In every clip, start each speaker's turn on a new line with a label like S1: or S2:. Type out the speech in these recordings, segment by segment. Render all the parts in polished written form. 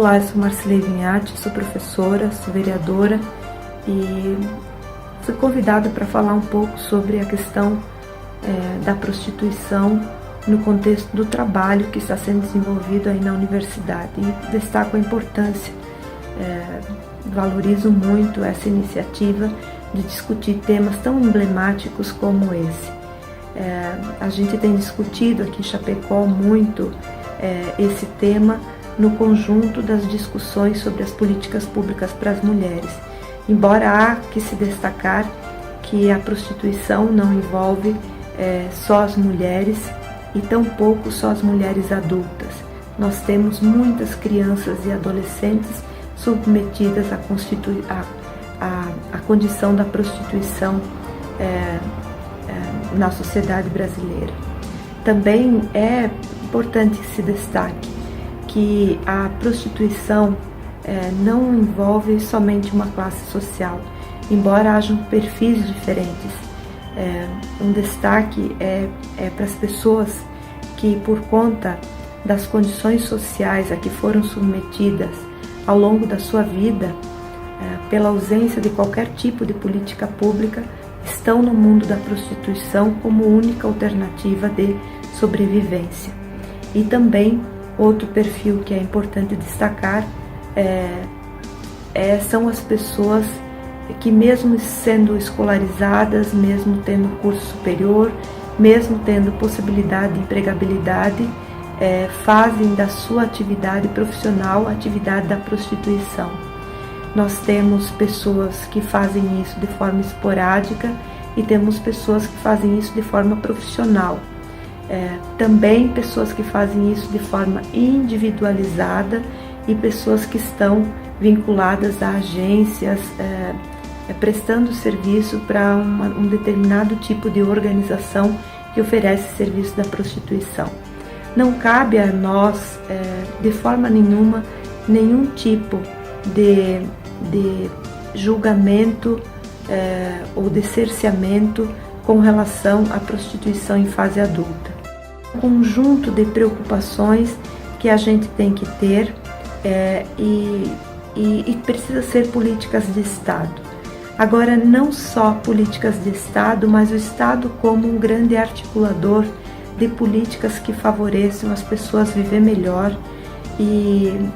S1: Olá, eu sou Marcilei Vinhati, sou professora, sou vereadora e fui convidada para falar um pouco sobre a questão da prostituição no contexto do trabalho que está sendo desenvolvido aí na universidade. E destaco a importância, valorizo muito essa iniciativa de discutir temas tão emblemáticos como esse. A gente tem discutido aqui em Chapecó muito esse tema no conjunto das discussões sobre as políticas públicas para as mulheres. Embora há que se destacar que a prostituição não envolve só as mulheres e tampouco só as mulheres adultas. Nós temos muitas crianças e adolescentes submetidas à condição da prostituição na sociedade brasileira. Também é importante que se destaque que a prostituição não envolve somente uma classe social, embora hajam perfis diferentes. Um destaque é para as pessoas que, por conta das condições sociais a que foram submetidas ao longo da sua vida, pela ausência de qualquer tipo de política pública, estão no mundo da prostituição como única alternativa de sobrevivência. E também outro perfil que é importante destacar são as pessoas que, mesmo sendo escolarizadas, mesmo tendo curso superior, mesmo tendo possibilidade de empregabilidade, fazem da sua atividade profissional a atividade da prostituição. Nós temos pessoas que fazem isso de forma esporádica e temos pessoas que fazem isso de forma profissional. Também pessoas que fazem isso de forma individualizada e pessoas que estão vinculadas a agências, prestando serviço para um determinado tipo de organização que oferece serviço da prostituição. Não cabe a nós, de forma nenhuma, nenhum tipo de julgamento ou de cerceamento com relação à prostituição em fase adulta. Um conjunto de preocupações que a gente tem que ter e precisa ser políticas de Estado. Agora, não só políticas de Estado, mas o Estado como um grande articulador de políticas que favoreçam as pessoas viver melhor e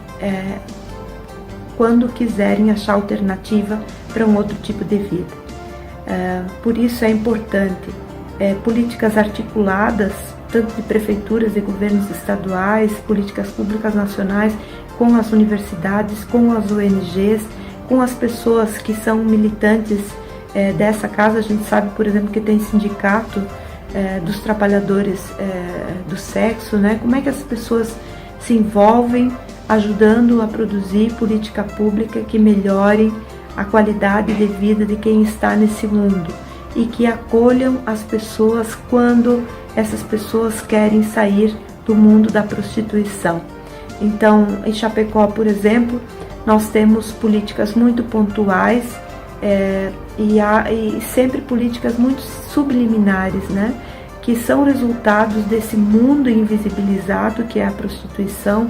S1: quando quiserem achar alternativa para um outro tipo de vida. Por isso é importante políticas articuladas, tanto de prefeituras e governos estaduais, políticas públicas nacionais, com as universidades, com as ONGs, com as pessoas que são militantes dessa casa. A gente sabe, por exemplo, que tem sindicato dos trabalhadores do sexo, né? Como é que as pessoas se envolvem ajudando a produzir política pública que melhorem a qualidade de vida de quem está nesse mundo e que acolham as pessoas quando essas pessoas querem sair do mundo da prostituição. Então, em Chapecó, por exemplo, nós temos políticas muito pontuais e sempre políticas muito subliminares, né? Que são resultados desse mundo invisibilizado que é a prostituição,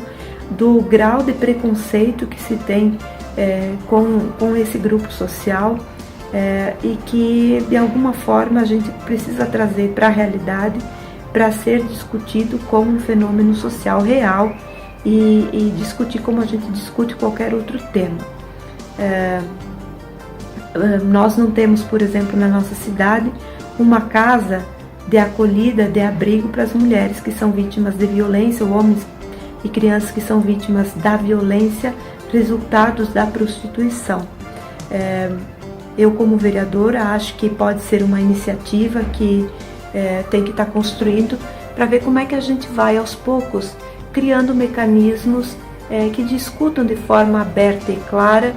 S1: do grau de preconceito que se tem com esse grupo social e que, de alguma forma, a gente precisa trazer para a realidade para ser discutido como um fenômeno social real e discutir como a gente discute qualquer outro tema. Nós não temos, por exemplo, na nossa cidade, uma casa de acolhida, de abrigo para as mulheres que são vítimas de violência, ou homens e crianças que são vítimas da violência, resultados da prostituição. Eu, como vereadora, acho que pode ser uma iniciativa que tem que estar construindo para ver como é que a gente vai, aos poucos, criando mecanismos que discutam de forma aberta e clara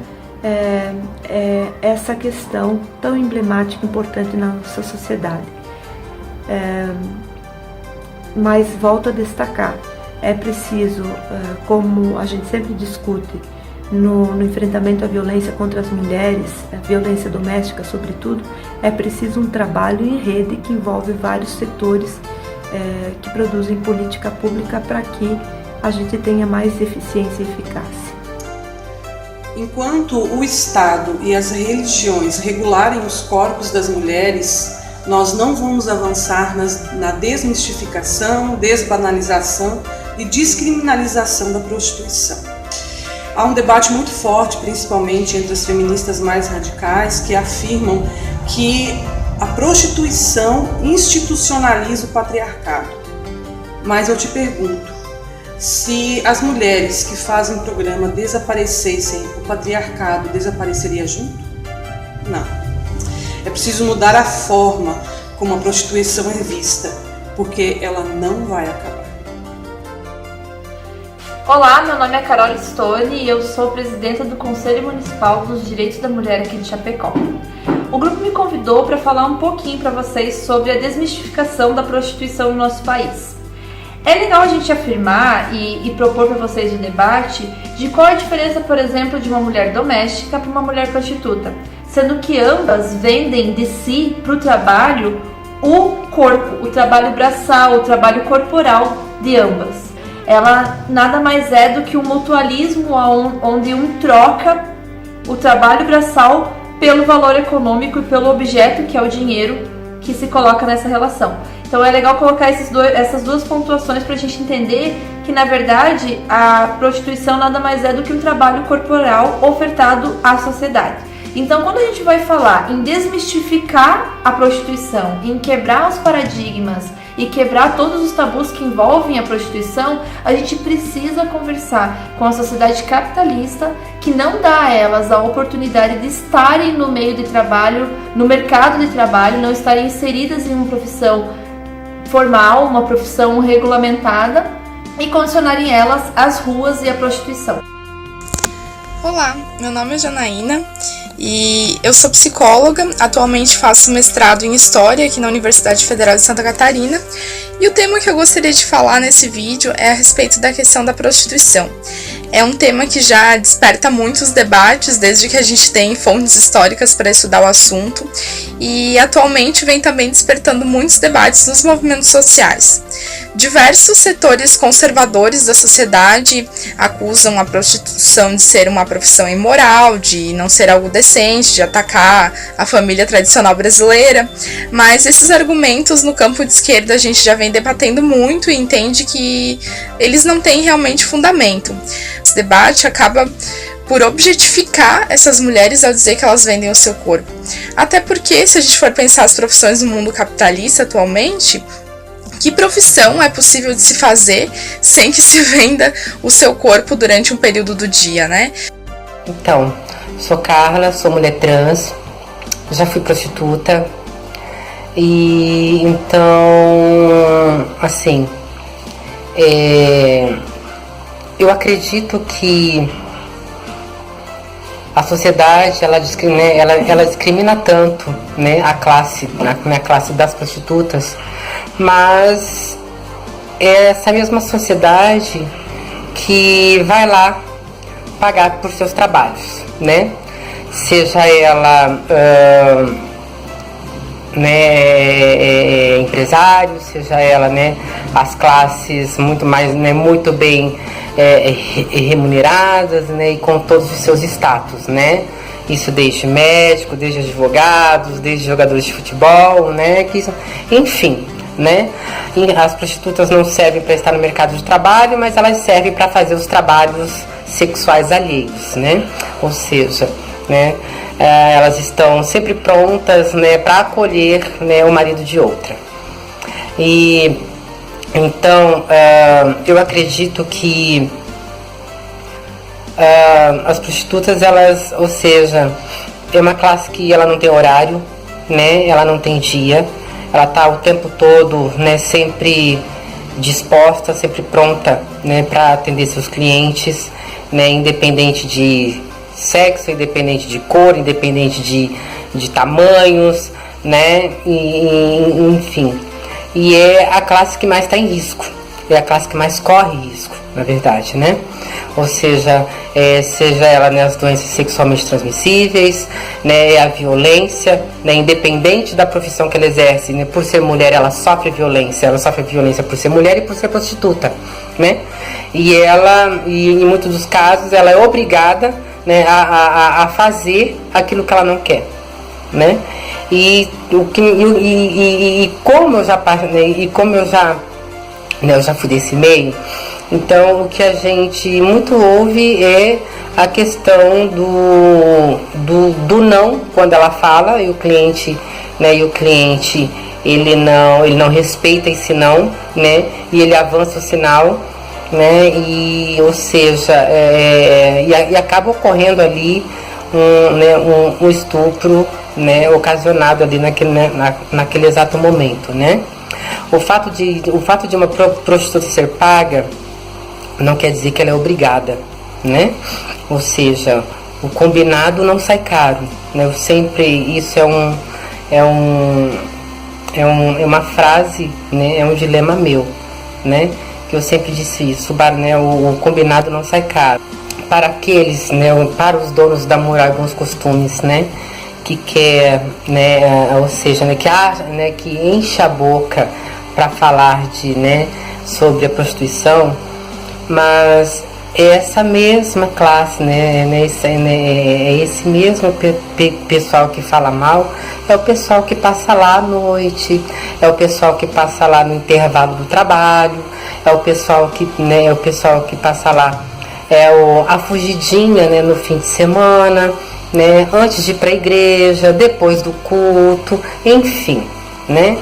S1: essa questão tão emblemática e importante na nossa sociedade. Mas volto a destacar, é preciso, como a gente sempre discute, no enfrentamento à violência contra as mulheres, a violência doméstica sobretudo, é preciso um trabalho em rede que envolve vários setores que produzem política pública para que a gente tenha mais eficiência e eficácia.
S2: Enquanto o Estado e as religiões regularem os corpos das mulheres, nós não vamos avançar na desmistificação, desbanalização e descriminalização da prostituição. Há um debate muito forte, principalmente entre as feministas mais radicais, que afirmam que a prostituição institucionaliza o patriarcado. Mas eu te pergunto, se as mulheres que fazem o programa desaparecessem, o patriarcado desapareceria junto? Não. É preciso mudar a forma como a prostituição é vista, porque ela não vai acabar.
S3: Olá, meu nome é Carol Stone e eu sou presidenta do Conselho Municipal dos Direitos da Mulher aqui de Chapecó. O grupo me convidou para falar um pouquinho para vocês sobre a desmistificação da prostituição no nosso país. É legal a gente afirmar e propor para vocês o debate de qual a diferença, por exemplo, de uma mulher doméstica para uma mulher prostituta, sendo que ambas vendem de si para o trabalho o corpo, o trabalho braçal, o trabalho corporal de ambas. Ela nada mais é do que um mutualismo onde um troca o trabalho braçal pelo valor econômico e pelo objeto, que é o dinheiro, que se coloca nessa relação. Então é legal colocar essas duas pontuações para a gente entender que, na verdade, a prostituição nada mais é do que um trabalho corporal ofertado à sociedade. Então, quando a gente vai falar em desmistificar a prostituição, em quebrar os paradigmas e quebrar todos os tabus que envolvem a prostituição, a gente precisa conversar com a sociedade capitalista, que não dá a elas a oportunidade de estarem no meio de trabalho, no mercado de trabalho, não estarem inseridas em uma profissão formal, uma profissão regulamentada, e condicionarem elas às ruas e à prostituição.
S4: Olá, meu nome é Janaína e eu sou psicóloga, atualmente faço mestrado em História aqui na Universidade Federal de Santa Catarina, e o tema que eu gostaria de falar nesse vídeo é a respeito da questão da prostituição. É um tema que já desperta muitos debates desde que a gente tem fontes históricas para estudar o assunto, e atualmente vem também despertando muitos debates nos movimentos sociais. Diversos setores conservadores da sociedade acusam a prostituição de ser uma profissão imoral, de não ser algo decente, de atacar a família tradicional brasileira, mas esses argumentos no campo de esquerda a gente já vem debatendo muito e entende que eles não têm realmente fundamento. Esse debate acaba por objetificar essas mulheres ao dizer que elas vendem o seu corpo. Até porque, se a gente for pensar as profissões no mundo capitalista atualmente, que profissão é possível de se fazer sem que se venda o seu corpo durante um período do dia, né?
S5: Então, sou Carla, sou mulher trans, já fui prostituta e então, assim, eu acredito que a sociedade ela discrimina tanto, né, a minha classe das prostitutas, mas é essa mesma sociedade que vai lá pagar por seus trabalhos, né? Seja ela empresário, seja ela, né, as classes muito mais, né, muito bem remuneradas, né, e com todos os seus status, né? Isso desde médico, desde advogados, desde jogadores de futebol, né? Enfim, né? E as prostitutas não servem para estar no mercado de trabalho, mas elas servem para fazer os trabalhos sexuais alheios, né? Ou seja, né, elas estão sempre prontas, né, para acolher, né, o marido de outra. E então eu acredito que as prostitutas, elas, ou seja, é uma classe que ela não tem horário, né, ela não tem dia, ela está o tempo todo, né, sempre disposta, sempre pronta, né, para atender seus clientes, né, independente de sexo, independente de cor, independente de tamanhos, né, enfim. E é a classe que mais está em risco, é a classe que mais corre risco, na verdade, né? Ou seja, seja ela, né, as doenças sexualmente transmissíveis, né, a violência, né, independente da profissão que ela exerce, né, por ser mulher ela sofre violência por ser mulher e por ser prostituta, né? E ela, e em muitos dos casos, ela é obrigada, né, a fazer aquilo que ela não quer, né? Como eu já eu já fui desse meio, então o que a gente muito ouve é a questão do não quando ela fala, e o cliente, né, ele não respeita esse não, né, e ele avança o sinal, né, ou seja, e acaba ocorrendo ali um estupro, né, ocasionado ali naquele exato momento, né. O fato de uma prostituta ser paga não quer dizer que ela é obrigada, né, ou seja, o combinado não sai caro, né, isso é uma frase, né, é um dilema meu, né, que eu sempre disse isso, né, o combinado não sai caro. Para aqueles, né, para os donos da moral e bons costumes, né, que quer, né, ou seja, né, que enche a boca para falar sobre a prostituição, mas é essa mesma classe, esse mesmo pessoal que fala mal, é o pessoal que passa lá à noite, é o pessoal que passa lá no intervalo do trabalho, é o pessoal que passa lá, a fugidinha, né, no fim de semana, né, antes de ir para a igreja, depois do culto, enfim, né?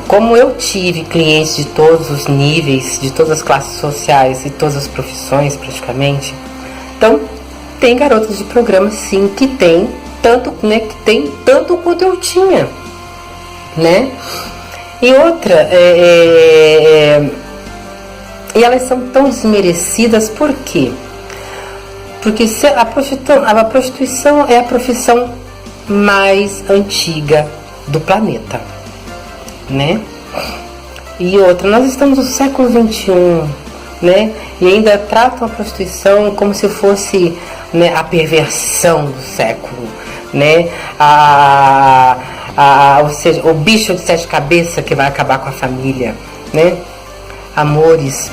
S5: Como eu tive clientes de todos os níveis, de todas as classes sociais e todas as profissões praticamente, então tem garotas de programa sim que tem tanto quanto eu tinha, né? E outra, e elas são tão desmerecidas, por quê? Porque a prostituição é a profissão mais antiga do planeta, né? E outra, nós estamos no século XXI, né? E ainda tratam a prostituição como se fosse, né, a perversão do século, né? Ou seja, o bicho de 7 cabeças que vai acabar com a família, né? Amores,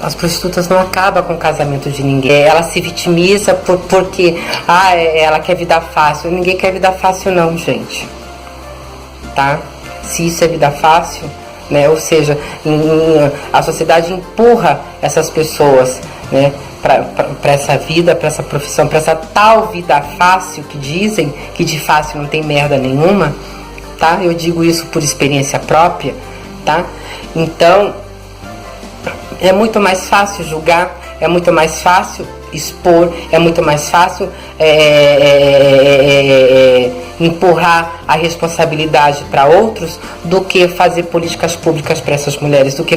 S5: as prostitutas não acabam com o casamento de ninguém. Ela se vitimiza porque ela quer vida fácil. Ninguém quer vida fácil não, gente, tá? Se isso é vida fácil, né? Ou seja, a sociedade empurra essas pessoas, né, para essa vida, para essa profissão, para essa tal vida fácil que dizem que de fácil não tem merda nenhuma, tá? Eu digo isso por experiência própria, tá? Então é muito mais fácil julgar, é muito mais fácil expor, é muito mais fácil empurrar a responsabilidade para outros do que fazer políticas públicas para essas mulheres, do que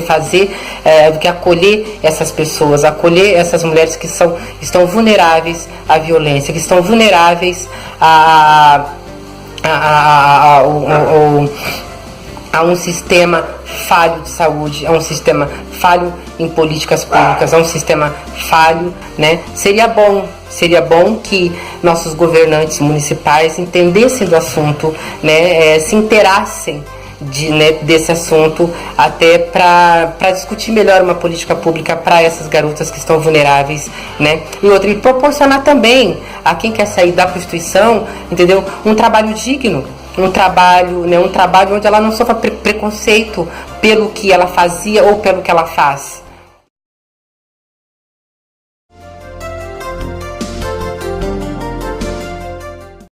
S5: acolher essas pessoas, acolher essas mulheres que estão vulneráveis à violência, que estão vulneráveis a um sistema falho de saúde, a um sistema falho em políticas públicas, a um sistema falho, né? Seria bom que nossos governantes municipais entendessem do assunto, né? Se inteirassem desse assunto, até para discutir melhor uma política pública para essas garotas que estão vulneráveis, né? E proporcionar também a quem quer sair da prostituição, entendeu? Um trabalho digno, um trabalho onde ela não sofra preconceito pelo que ela fazia ou pelo que ela faz,